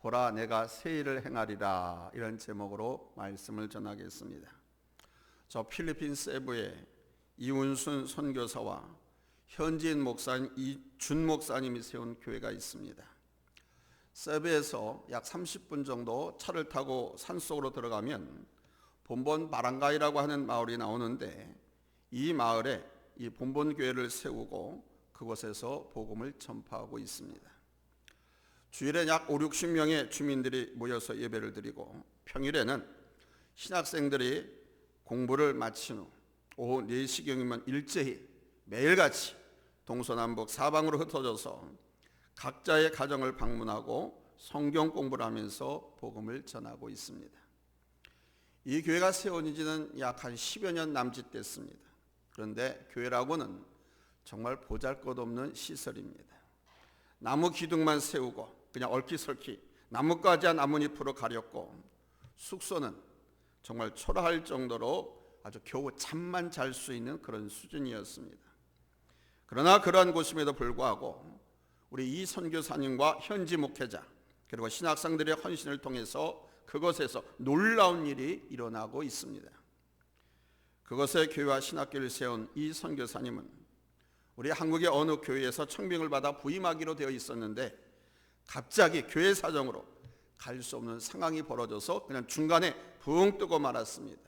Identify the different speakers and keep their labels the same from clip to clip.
Speaker 1: 보라 내가 새 일을 행하리라, 이런 제목으로 말씀을 전하겠습니다. 저 필리핀 세부에 이운순 선교사와 현지인 목사인 이준 목사님이 세운 교회가 있습니다. 세부에서 약 30분 정도 차를 타고 산속으로 들어가면 본본 바랑가이라고 하는 마을이 나오는데, 이 마을에 이 본본 교회를 세우고 그곳에서 복음을 전파하고 있습니다. 주일에 약 50-60명의 주민들이 모여서 예배를 드리고, 평일에는 신학생들이 공부를 마친 후 오후 4시경이면 일제히 매일같이 동서남북 사방으로 흩어져서 각자의 가정을 방문하고 성경 공부를 하면서 복음을 전하고 있습니다. 이 교회가 세워진 지는 약 한 10여 년 남짓 됐습니다. 그런데 교회라고는 정말 보잘것없는 시설입니다. 나무 기둥만 세우고 그냥 얼키설키 나뭇가지와 나뭇잎으로 가렸고, 숙소는 정말 초라할 정도로 아주 겨우 잠만 잘 수 있는 그런 수준이었습니다. 그러나 그러한 곳임에도 불구하고 우리 이 선교사님과 현지 목회자 그리고 신학생들의 헌신을 통해서 그것에서 놀라운 일이 일어나고 있습니다. 그것에 교회와 신학교를 세운 이 선교사님은 우리 한국의 어느 교회에서 청빙을 받아 부임하기로 되어 있었는데, 갑자기 교회 사정으로 갈 수 없는 상황이 벌어져서 그냥 중간에 붕 뜨고 말았습니다.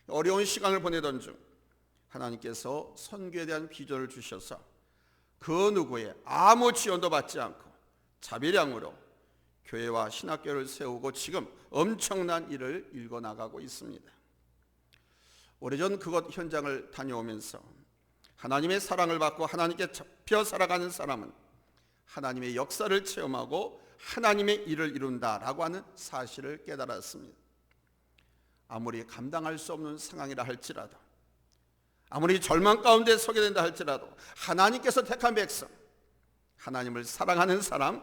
Speaker 1: 어려운 시간을 보내던 중 하나님께서 선교에 대한 비전을 주셔서 그 누구의 아무 지원도 받지 않고 자비량으로 교회와 신학교를 세우고 지금 엄청난 일을 일궈나가고 있습니다. 오래전 그곳 현장을 다녀오면서 하나님의 사랑을 받고 하나님께 잡혀 살아가는 사람은 하나님의 역사를 체험하고 하나님의 일을 이룬다라고 하는 사실을 깨달았습니다. 아무리 감당할 수 없는 상황이라 할지라도, 아무리 절망 가운데 서게 된다 할지라도, 하나님께서 택한 백성, 하나님을 사랑하는 사람,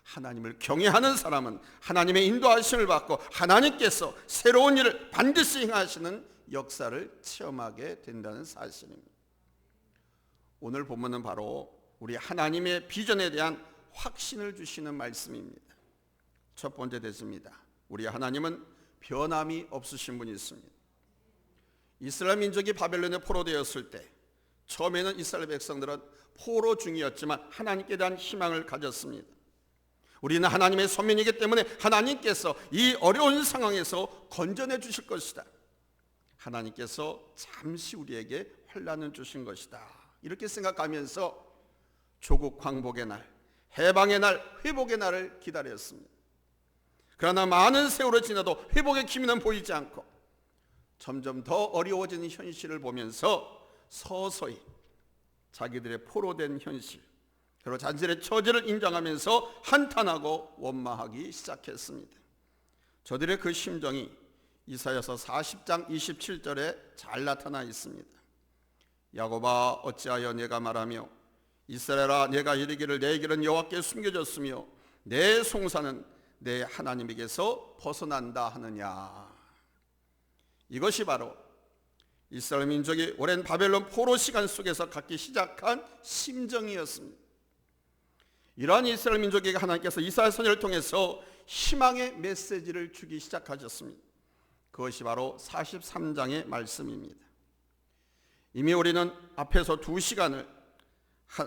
Speaker 1: 하나님을 경외하는 사람은 하나님의 인도하심을 받고 하나님께서 새로운 일을 반드시 행하시는 역사를 체험하게 된다는 사실입니다. 오늘 본문은 바로 우리 하나님의 비전에 대한 확신을 주시는 말씀입니다. 첫 번째 대지입니다. 우리 하나님은 변함이 없으신 분이 있습니다. 이스라엘 민족이 바벨론에 포로되었을 때 처음에는 이스라엘 백성들은 포로 중이었지만 하나님께 대한 희망을 가졌습니다. 우리는 하나님의 선민이기 때문에 하나님께서 이 어려운 상황에서 건져내 주실 것이다. 하나님께서 잠시 우리에게 환난을 주신 것이다. 이렇게 생각하면서 조국 황복의 날, 해방의 날, 회복의 날을 기다렸습니다. 그러나 많은 세월이 지나도 회복의 기미는 보이지 않고 점점 더 어려워지는 현실을 보면서 서서히 자기들의 포로된 현실, 그리고 자신의 처지를 인정하면서 한탄하고 원망하기 시작했습니다. 저들의 그 심정이 이사야서 40장 27절에 잘 나타나 있습니다. 야곱아 어찌하여 내가 말하며 이스라엘아 내가 이르기를 내 길은 여호와께 숨겨졌으며 내 송사는 내 하나님에게서 벗어난다 하느냐. 이것이 바로 이스라엘 민족이 오랜 바벨론 포로 시간 속에서 갖기 시작한 심정이었습니다. 이러한 이스라엘 민족에게 하나님께서 이사야 선지자를 통해서 희망의 메시지를 주기 시작하셨습니다. 그것이 바로 43장의 말씀입니다. 이미 우리는 앞에서 2시간을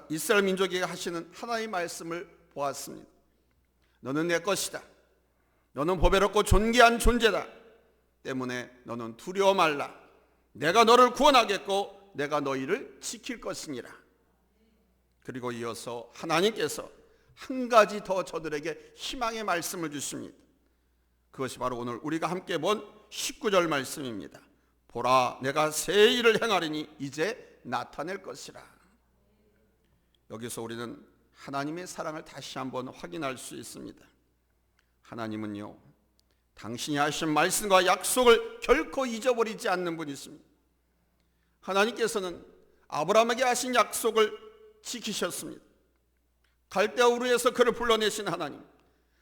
Speaker 1: 이스라엘 민족에게 하시는 하나님의 말씀을 보았습니다. 너는 내 것이다. 너는 보배롭고 존귀한 존재다. 때문에 너는 두려워 말라. 내가 너를 구원하겠고 내가 너희를 지킬 것이니라. 그리고 이어서 하나님께서 한 가지 더 저들에게 희망의 말씀을 주십니다. 그것이 바로 오늘 우리가 함께 본 19절 말씀입니다. 보라 내가 새 일을 행하리니 이제 나타낼 것이라. 여기서 우리는 하나님의 사랑을 다시 한번 확인할 수 있습니다. 하나님은요, 당신이 하신 말씀과 약속을 결코 잊어버리지 않는 분이십니다. 하나님께서는 아브라함에게 하신 약속을 지키셨습니다. 갈대아 우르에서 그를 불러내신 하나님,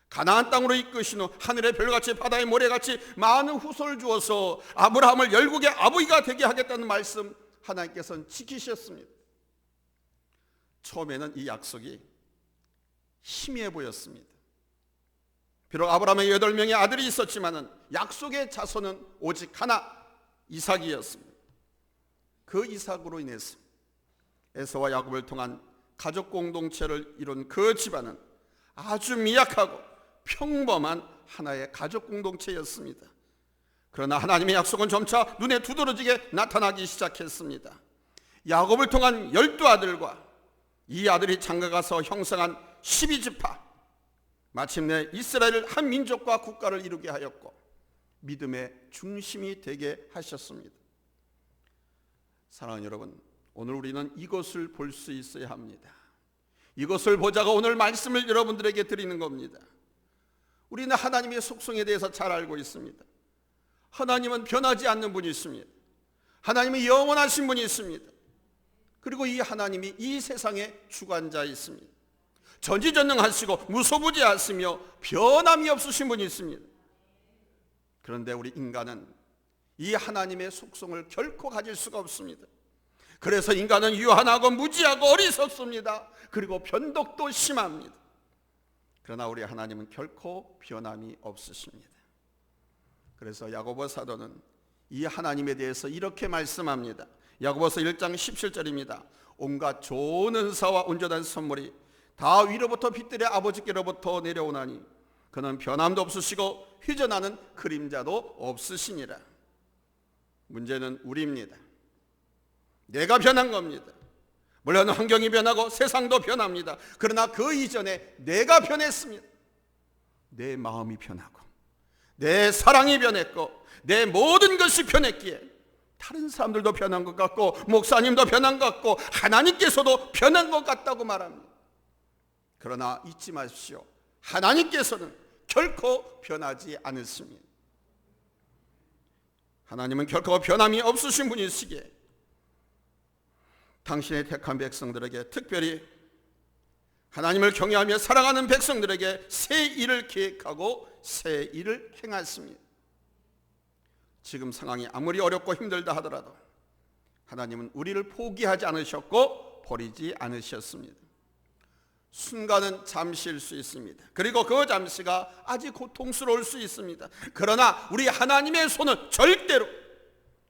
Speaker 1: 가나안 땅으로 이끄신 후 하늘의 별같이 바다의 모래같이 많은 후손을 주어서 아브라함을 열국의 아버지가 되게 하겠다는 말씀 하나님께서는 지키셨습니다. 처음에는 이 약속이 희미해 보였습니다. 비록 아브라함의 8명의 아들이 있었지만은 약속의 자손은 오직 하나, 이삭이었습니다. 그 이삭으로 인해서 에서와 야곱을 통한 가족 공동체를 이룬 그 집안은 아주 미약하고 평범한 하나의 가족 공동체였습니다. 그러나 하나님의 약속은 점차 눈에 두드러지게 나타나기 시작했습니다. 야곱을 통한 12아들과 이 아들이 장가가서 형성한 12지파, 마침내 이스라엘을 한 민족과 국가를 이루게 하였고 믿음의 중심이 되게 하셨습니다. 사랑하는 여러분, 오늘 우리는 이것을 볼 수 있어야 합니다. 이것을 보자고 오늘 말씀을 여러분들에게 드리는 겁니다. 우리는 하나님의 속성에 대해서 잘 알고 있습니다. 하나님은 변하지 않는 분이 있습니다. 하나님은 영원하신 분이 있습니다. 그리고 이 하나님이 이 세상의 주관자에 있습니다. 전지전능하시고 무소부지하시며 변함이 없으신 분이 있습니다. 그런데 우리 인간은 이 하나님의 속성을 결코 가질 수가 없습니다. 그래서 인간은 유한하고 무지하고 어리석습니다. 그리고 변덕도 심합니다. 그러나 우리 하나님은 결코 변함이 없으십니다. 그래서 야고보 사도는 이 하나님에 대해서 이렇게 말씀합니다. 야고보서 1장 17절입니다. 온갖 좋은 은사와 온전한 선물이 다 위로부터 빛들의 아버지께로부터 내려오나니 그는 변함도 없으시고 휘전하는 그림자도 없으시니라. 문제는 우리입니다. 내가 변한 겁니다. 물론 환경이 변하고 세상도 변합니다. 그러나 그 이전에 내가 변했습니다. 내 마음이 변하고 내 사랑이 변했고 내 모든 것이 변했기에 다른 사람들도 변한 것 같고 목사님도 변한 것 같고 하나님께서도 변한 것 같다고 말합니다. 그러나 잊지 마십시오. 하나님께서는 결코 변하지 않으십니다. 하나님은 결코 변함이 없으신 분이시기에 당신의 택한 백성들에게, 특별히 하나님을 경외하며 사랑하는 백성들에게 새 일을 계획하고 새 일을 행하십니다. 지금 상황이 아무리 어렵고 힘들다 하더라도 하나님은 우리를 포기하지 않으셨고 버리지 않으셨습니다. 순간은 잠시일 수 있습니다. 그리고 그 잠시가 아주 고통스러울 수 있습니다. 그러나 우리 하나님의 손은 절대로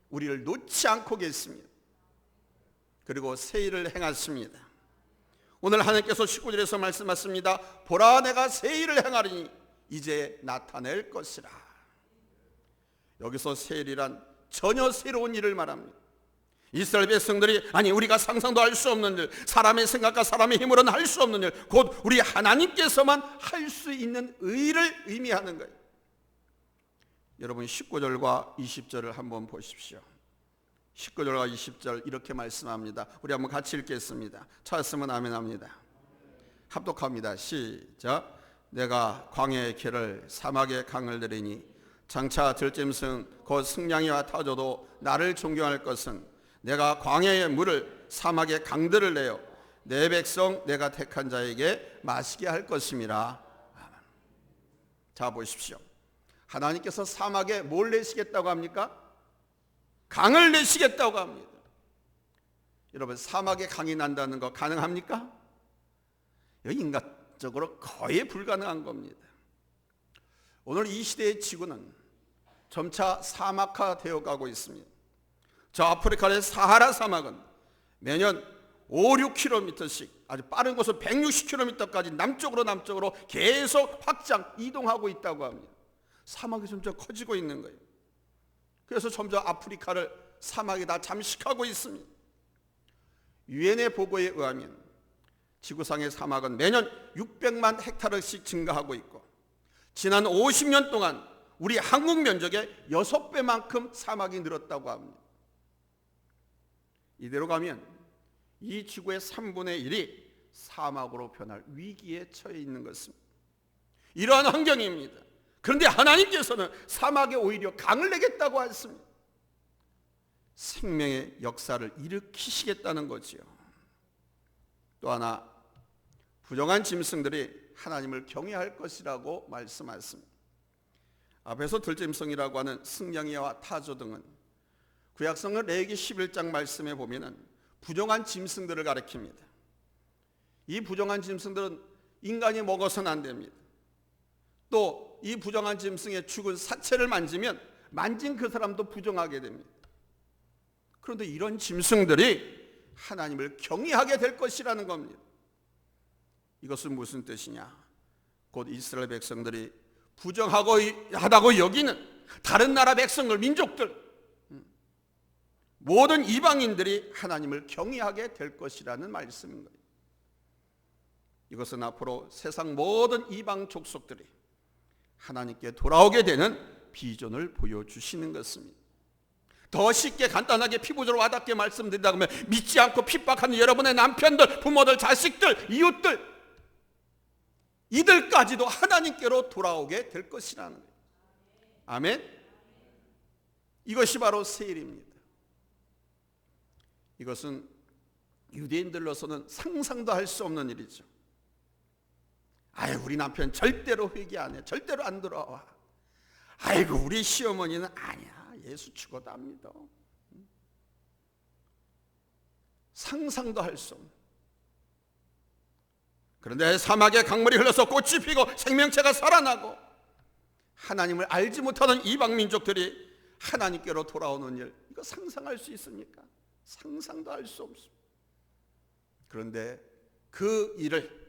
Speaker 1: 우리를 놓지 않고 계십니다. 그리고 새 일을 행하십니다. 오늘 하나님께서 19절에서 말씀하십니다. 보라, 내가 새 일을 행하리니 이제 나타낼 것이라. 여기서 새 일이란 전혀 새로운 일을 말합니다. 이스라엘 백성들이 아니 우리가 상상도 할 수 없는 일, 사람의 생각과 사람의 힘으로는 할 수 없는 일, 곧 우리 하나님께서만 할 수 있는 의를 의미하는 거예요. 여러분 19절과 20절을 한번 보십시오. 19절과 20절 이렇게 말씀합니다. 우리 한번 같이 읽겠습니다. 찾았으면 아멘 합니다. 합독합니다. 시작. 내가 광야의 길을 사막의 강을 내리니 장차 들짐승 곧 승냥이와 타조도 나를 존경할 것은 내가 광야의 물을 사막의 강들을 내어 내 백성 내가 택한 자에게 마시게 할 것임이라. 자 보십시오. 하나님께서 사막에 뭘 내시겠다고 합니까? 강을 내시겠다고 합니다. 여러분 사막에 강이 난다는 거 가능합니까? 인간적으로 거의 불가능한 겁니다. 오늘 이 시대의 지구는 점차 사막화되어 가고 있습니다. 저 아프리카의 사하라 사막은 매년 5, 6km씩 아주 빠른 곳은 160km까지 남쪽으로 계속 확장, 이동하고 있다고 합니다. 사막이 점점 커지고 있는 거예요. 그래서 점점 아프리카를 사막이 다 잠식하고 있습니다. 유엔의 보고에 의하면 지구상의 사막은 매년 600만 헥타르씩 증가하고 있고 지난 50년 동안 우리 한국 면적의 6배만큼 사막이 늘었다고 합니다. 이대로 가면 이 지구의 3분의 1이 사막으로 변할 위기에 처해 있는 것입니다. 이러한 환경입니다. 그런데 하나님께서는 사막에 오히려 강을 내겠다고 하셨습니다. 생명의 역사를 일으키시겠다는 거지요. 또 하나 부정한 짐승들이 하나님을 경외할 것이라고 말씀하셨습니다. 앞에서 들짐승이라고 하는 승냥이와 타조 등은 구약성경 레위기 11장 말씀에 보면은 부정한 짐승들을 가리킵니다. 이 부정한 짐승들은 인간이 먹어서는 안 됩니다. 또 이 부정한 짐승의 죽은 사체를 만진 그 사람도 부정하게 됩니다. 그런데 이런 짐승들이 하나님을 경외하게 될 것이라는 겁니다. 이것은 무슨 뜻이냐? 곧 이스라엘 백성들이 부정하다고 여기는 다른 나라 백성들, 민족들, 모든 이방인들이 하나님을 경외하게 될 것이라는 말씀인 거예요. 이것은 앞으로 세상 모든 이방 족속들이 하나님께 돌아오게 되는 비전을 보여주시는 것입니다. 더 쉽게 간단하게 피부적으로 와닿게 말씀드린다고 하면 믿지 않고 핍박하는 여러분의 남편들, 부모들, 자식들, 이웃들, 이들까지도 하나님께로 돌아오게 될 것이라는 거예요. 아멘. 이것이 바로 세일입니다. 이것은 유대인들로서는 상상도 할 수 없는 일이죠. 아유, 우리 남편 절대로 회개 안 해, 절대로 안 돌아와. 아이고, 우리 시어머니는 아니야, 예수 죽어도 안 믿어. 상상도 할 수 없는. 그런데 사막에 강물이 흘러서 꽃이 피고 생명체가 살아나고 하나님을 알지 못하는 이방 민족들이 하나님께로 돌아오는 일, 이거 상상할 수 있습니까? 상상도 할 수 없습니다. 그런데 그 일을,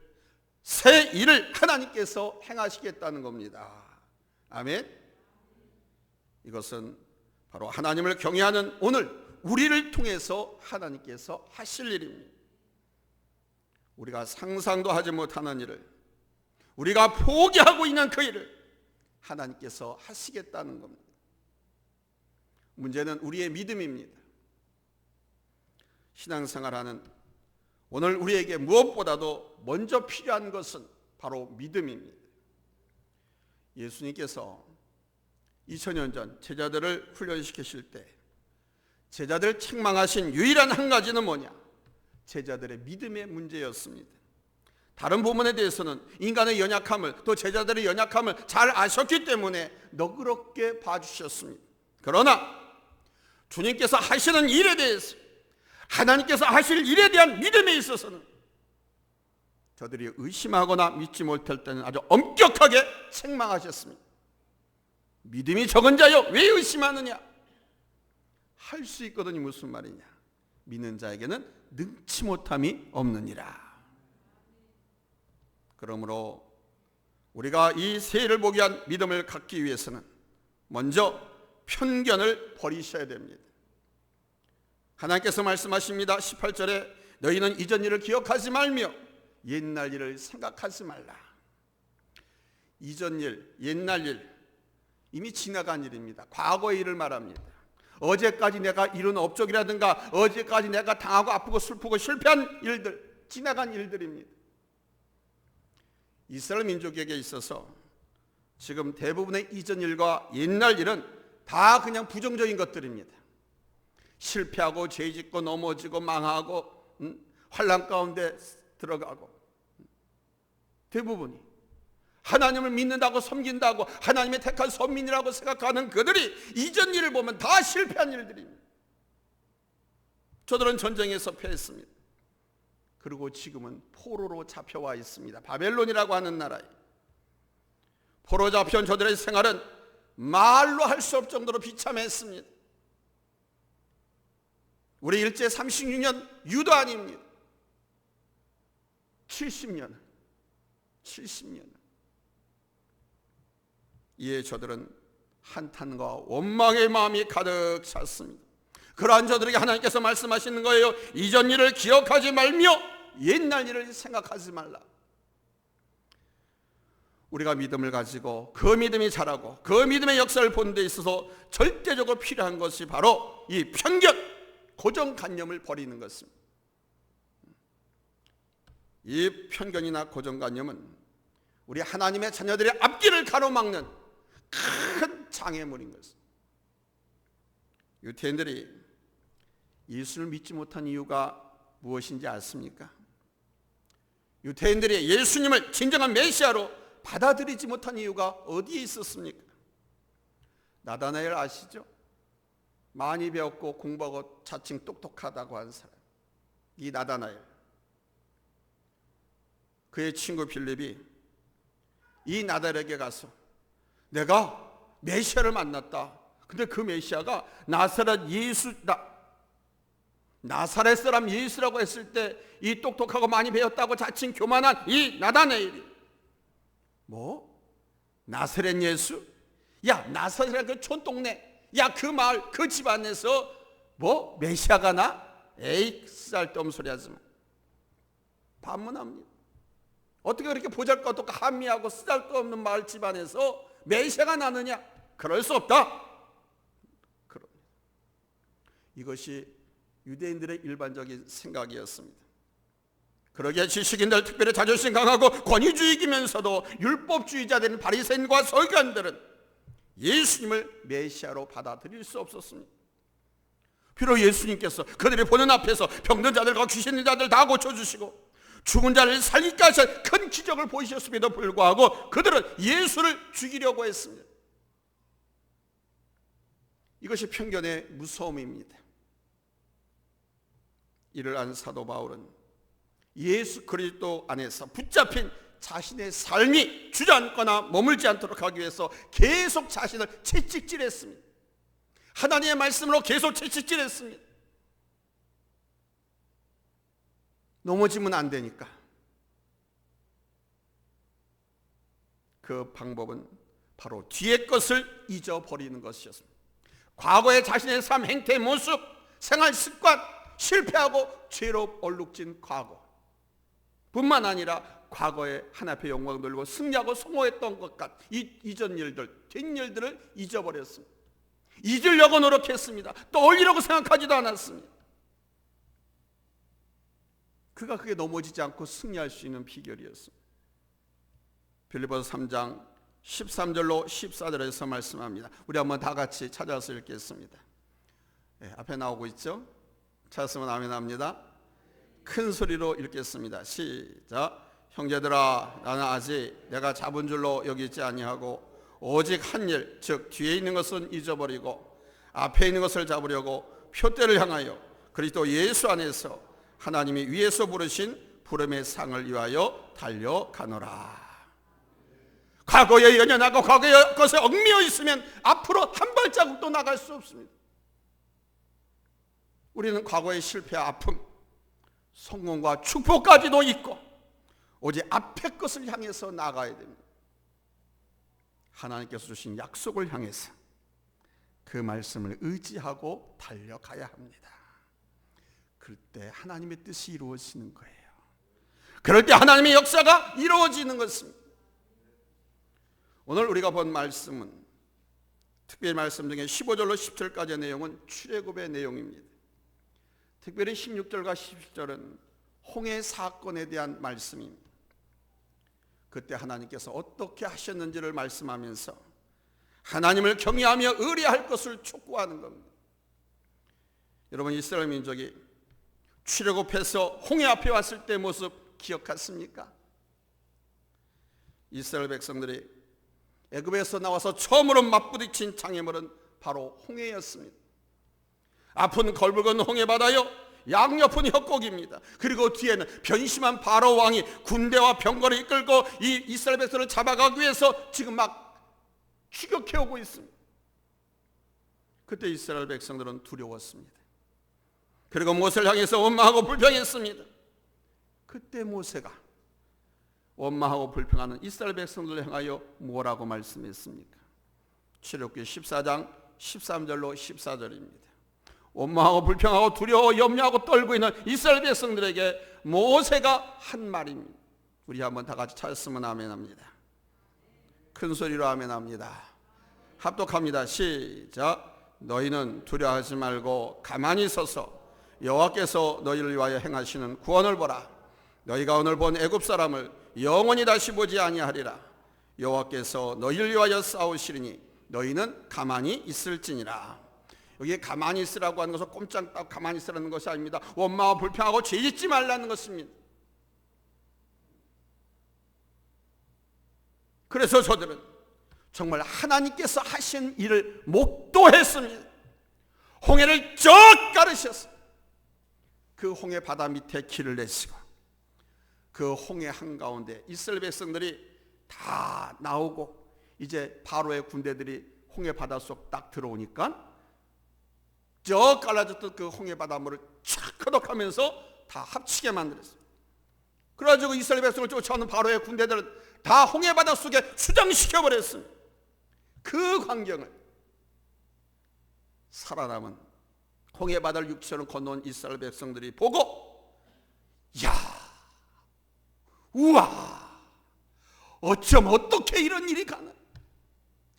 Speaker 1: 새 일을 하나님께서 행하시겠다는 겁니다. 아멘. 이것은 바로 하나님을 경외하는 오늘 우리를 통해서 하나님께서 하실 일입니다. 우리가 상상도 하지 못하는 일을, 우리가 포기하고 있는 그 일을 하나님께서 하시겠다는 겁니다. 문제는 우리의 믿음입니다. 신앙생활하는 오늘 우리에게 무엇보다도 먼저 필요한 것은 바로 믿음입니다. 예수님께서 2000년 전 제자들을 훈련시키실 때 제자들을 책망하신 유일한 한 가지는 뭐냐? 제자들의 믿음의 문제였습니다. 다른 부분에 대해서는 인간의 연약함을, 또 제자들의 연약함을 잘 아셨기 때문에 너그럽게 봐주셨습니다. 그러나 주님께서 하시는 일에 대해서, 하나님께서 하실 일에 대한 믿음에 있어서는 저들이 의심하거나 믿지 못할 때는 아주 엄격하게 책망하셨습니다. 믿음이 적은 자여 왜 의심하느냐? 할 수 있거든요. 무슨 말이냐? 믿는 자에게는 능치 못함이 없느니라. 그러므로 우리가 이 세일을 보게 한 믿음을 갖기 위해서는 먼저 편견을 버리셔야 됩니다. 하나님께서 말씀하십니다. 18절에 너희는 이전 일을 기억하지 말며 옛날 일을 생각하지 말라. 이전 일, 옛날 일, 이미 지나간 일입니다. 과거의 일을 말합니다. 어제까지 내가 이룬 업적이라든가 어제까지 내가 당하고 아프고 슬프고 실패한 일들, 지나간 일들입니다. 이스라엘 민족에게 있어서 지금 대부분의 이전 일과 옛날 일은 다 그냥 부정적인 것들입니다. 실패하고 죄짓고 넘어지고 망하고 환난 가운데 들어가고, 대부분이 하나님을 믿는다고 섬긴다고 하나님의 택한 선민이라고 생각하는 그들이 이전 일을 보면 다 실패한 일들입니다. 저들은 전쟁에서 패했습니다. 그리고 지금은 포로로 잡혀와 있습니다. 바벨론이라고 하는 나라에 포로 잡혀온 저들의 생활은 말로 할 수 없을 정도로 비참했습니다. 우리 일제 36년 유도 아닙니다. 70년 이에 저들은 한탄과 원망의 마음이 가득 찼습니다. 그러한 저들에게 하나님께서 말씀하시는 거예요. 이전 일을 기억하지 말며 옛날 일을 생각하지 말라. 우리가 믿음을 가지고 그 믿음이 자라고 그 믿음의 역사를 보는 데 있어서 절대적으로 필요한 것이 바로 이 편견, 고정관념을 버리는 것입니다. 이 편견이나 고정관념은 우리 하나님의 자녀들의 앞길을 가로막는 큰 장애물인 것입니다. 유대인들이 예수를 믿지 못한 이유가 무엇인지 아십니까? 유대인들이 예수님을 진정한 메시아로 받아들이지 못한 이유가 어디에 있었습니까? 나다나엘 아시죠? 많이 배웠고 공부하고 자칭 똑똑하다고 한 사람, 이 나다나엘. 그의 친구 빌립이 이 나다나엘에게 가서 내가 메시아를 만났다. 근데 그 메시아가 나사렛 예수다. 나사렛 사람 예수라고 했을 때 이 똑똑하고 많이 배웠다고 자칭 교만한 이 나다나엘이 뭐? 나사렛 예수? 야, 나사렛 그 촌동네, 야, 그 마을, 그 집안에서 뭐 메시아가 나? 에이, 쓸데없는 소리 하지 마. 반문합니다. 어떻게 그렇게 보잘것없고 한미하고 쓰잘데없는 마을 집안에서 메시아가 나느냐? 그럴 수 없다. 그럽니다. 이것이 유대인들의 일반적인 생각이었습니다. 그러기에 지식인들, 특별히 자존심 강하고 권위주의이면서도 율법주의자들인 바리새인과 서기관들은 예수님을 메시아로 받아들일 수 없었습니다. 비록 예수님께서 그들이 보는 앞에서 병든 자들과 귀신 있는 자들 다 고쳐주시고 죽은 자를 살리기까지 큰 기적을 보이셨음에도 불구하고 그들은 예수를 죽이려고 했습니다. 이것이 편견의 무서움입니다. 이를 안 사도 바울은 예수 그리스도 안에서 붙잡힌 자신의 삶이 주저앉거나 머물지 않도록 하기 위해서 계속 자신을 채찍질했습니다. 하나님의 말씀으로 계속 채찍질했습니다. 넘어지면 안 되니까. 그 방법은 바로 뒤의 것을 잊어버리는 것이었습니다. 과거의 자신의 삶, 행태, 모습, 생활 습관, 실패하고 죄로 얼룩진 과거 뿐만 아니라 과거에 하나님 앞에 영광 돌리고 승리하고 성공했던 것 같은 이전 일들, 뒷일들을 잊어버렸습니다. 잊으려고 노력했습니다. 떠올리려고 생각하지도 않았습니다. 그가 그게 넘어지지 않고 승리할 수 있는 비결이었습니다. 빌립보서 3장 13절로 14절에서 말씀합니다. 우리 한번 다 같이 찾아서 읽겠습니다. 네, 앞에 나오고 있죠? 찾았으면 아멘 합니다. 큰 소리로 읽겠습니다. 시작. 형제들아, 나는 아직 내가 잡은 줄로 여기지 아니하고 오직 한 일, 즉 뒤에 있는 것은 잊어버리고 앞에 있는 것을 잡으려고 표대를 향하여 그리스도 예수 안에서 하나님이 위에서 부르신 부름의 상을 위하여 달려가노라. 과거에 연연하고 과거의 것에 얽매여 있으면 앞으로 한 발자국도 나갈 수 없습니다. 우리는 과거의 실패와 아픔, 성공과 축복까지도 있고 오직 앞의 것을 향해서 나가야 됩니다. 하나님께서 주신 약속을 향해서 그 말씀을 의지하고 달려가야 합니다. 그럴 때 하나님의 뜻이 이루어지는 거예요. 그럴 때 하나님의 역사가 이루어지는 것입니다. 오늘 우리가 본 말씀은 특별히 말씀 중에 15절로 10절까지의 내용은 출애굽의 내용입니다. 특별히 16절과 17절은 홍해 사건에 대한 말씀입니다. 그때 하나님께서 어떻게 하셨는지를 말씀하면서 하나님을 경외하며 의뢰할 것을 촉구하는 겁니다. 여러분, 이스라엘 민족이 출애굽해서 홍해 앞에 왔을 때 모습 기억하십니까? 이스라엘 백성들이 애굽에서 나와서 처음으로 맞부딪힌 장애물은 바로 홍해였습니다. 앞은 걸붉은 홍해 바다요, 양옆은 협곡입니다. 그리고 뒤에는 변심한 바로 왕이 군대와 병거를 이끌고 이 이스라엘 백성을 잡아가기 위해서 지금 막 추격해오고 있습니다. 그때 이스라엘 백성들은 두려웠습니다. 그리고 모세를 향해서 원망하고 불평했습니다. 그때 모세가 원망하고 불평하는 이스라엘 백성들을 향하여 뭐라고 말씀했습니까? 출애굽기 14장 13절로 14절입니다. 원망하고 불평하고 두려워 염려하고 떨고 있는 이스라엘 백성들에게 모세가 한 말입니다. 우리 한번 다 같이 찾았으면 아멘합니다. 큰 소리로 아멘합니다. 합독합니다. 시작. 너희는 두려워하지 말고 가만히 서서 여호와께서 너희를 위하여 행하시는 구원을 보라. 너희가 오늘 본 애굽 사람을 영원히 다시 보지 아니하리라. 여호와께서 너희를 위하여 싸우시리니 너희는 가만히 있을지니라. 여기에 가만히 있으라고 하는 것은 꼼짝딱 가만히 있으라는 것이 아닙니다. 원망하고 불평하고 죄짓지 말라는 것입니다. 그래서 저들은 정말 하나님께서 하신 일을 목도했습니다. 홍해를 쭉 가르셨어요. 그 홍해 바다 밑에 길을 내시고 그 홍해 한가운데 이스라엘 백성들이 다 나오고 이제 바로의 군대들이 홍해 바닷속 딱 들어오니까 저 갈라졌던 그 홍해 바닷물을 촥 걷어가면서 다 합치게 만들었어요. 그래가지고 이스라엘 백성을 쫓아오는 바로의 군대들은 다 홍해 바닷속에 수장시켜버렸습니다. 그 광경을 살아남은 홍해 바다를 육체로 건너온 이스라엘 백성들이 보고, 야, 우와, 어쩜 어떻게 이런 일이 가나,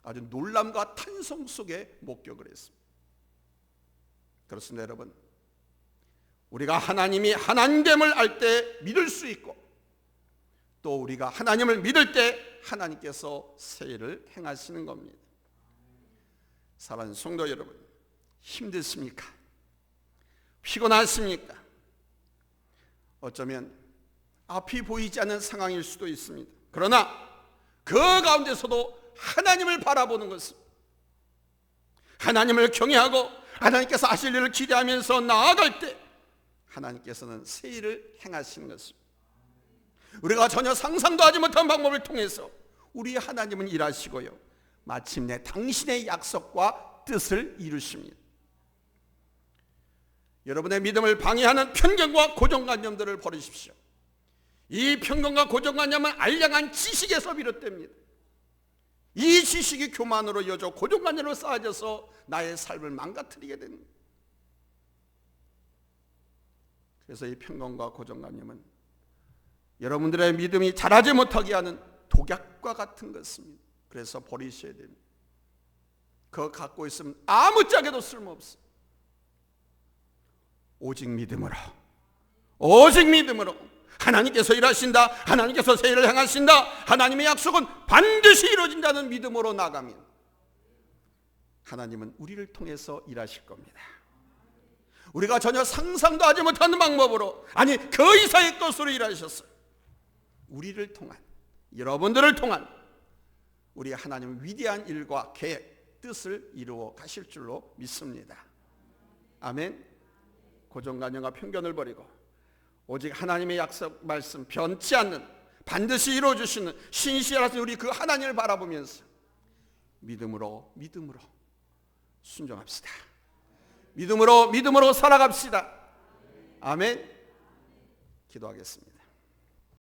Speaker 1: 아주 놀람과 탄성 속에 목격을 했습니다. 그렇습니다, 여러분. 우리가 하나님이 하나님됨을 알 때 믿을 수 있고, 또 우리가 하나님을 믿을 때 하나님께서 새 일을 행하시는 겁니다. 사랑하는 성도 여러분, 힘드십니까? 피곤하십니까? 어쩌면 앞이 보이지 않는 상황일 수도 있습니다. 그러나 그 가운데서도 하나님을 바라보는 것은, 하나님을 경외하고 하나님께서 하실 일을 기대하면서 나아갈 때 하나님께서는 새 일을 행하시는 것입니다. 우리가 전혀 상상도 하지 못한 방법을 통해서 우리 하나님은 일하시고요, 마침내 당신의 약속과 뜻을 이루십니다. 여러분의 믿음을 방해하는 편견과 고정관념들을 버리십시오. 이 편견과 고정관념은 알량한 지식에서 비롯됩니다. 이 지식이 교만으로 이어져 고정관념으로 쌓아져서 나의 삶을 망가뜨리게 됩니다. 그래서 이 편견과 고정관념은 여러분들의 믿음이 자라지 못하게 하는 독약과 같은 것입니다. 그래서 버리셔야 됩니다. 그거 갖고 있으면 아무짝에도 쓸모없어요. 오직 믿음으로, 오직 믿음으로 하나님께서 일하신다, 하나님께서 새 일을 행하신다, 하나님의 약속은 반드시 이루어진다는 믿음으로 나가면 하나님은 우리를 통해서 일하실 겁니다. 우리가 전혀 상상도 하지 못하는 방법으로, 아니 그 이상의 것으로 일하셨어요. 우리를 통한, 여러분들을 통한 우리 하나님은 위대한 일과 계획, 뜻을 이루어 가실 줄로 믿습니다. 아멘. 고정관념과 편견을 버리고 오직 하나님의 약속 말씀 변치 않는, 반드시 이루어 주시는 신실하신 우리 그 하나님을 바라보면서 믿음으로 순종합시다. 믿음으로 살아갑시다. 아멘. 기도하겠습니다.